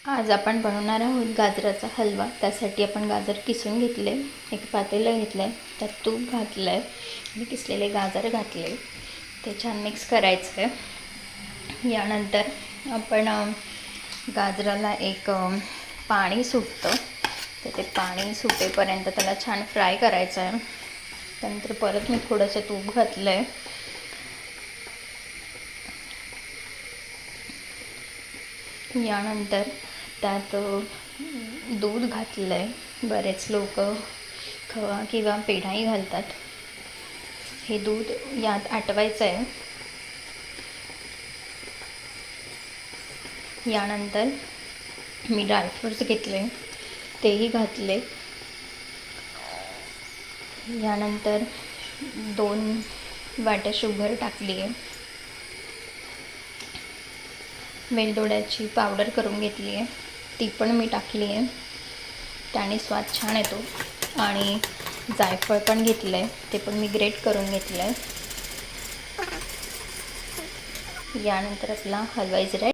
आज आपण बनवणार आहोत गाजराचा हलवा। त्यासाठी आपण गाजर किसून घेतले, एक पातेलं घेतलं आहे, त्यात तूप घातलं आहे आणि किसलेले गाजर घातले, ते छान मिक्स करायचं आहे। यानंतर आपण गाजराला एक पाणी सुटतं तर ते पाणी सुटेपर्यंत त्याला छान फ्राय करायचं आहे। त्यानंतर परत मी थोडंसं तूप घातलं आहे। यानंतर त्यात दूध घातलं आहे। बरेच लोक खवा किंवा पेढाही घालतात। हे दूध यात आटवायचं आहे। यानंतर मी ड्रायफ्रूट्स घेतले, तेही घातले। यानंतर 2 वाट्या शुगर टाकली आहे। वेलदोड्याची पावडर करून घेतली आहे, ती पण मी टाकली आहे, त्याने स्वाद छान येतो। आणि जायफळ पण घेतलं आहे, ते पण मी ग्रेट करून घेतलं आहे। यानंतर आपला हलवा इज रेडी।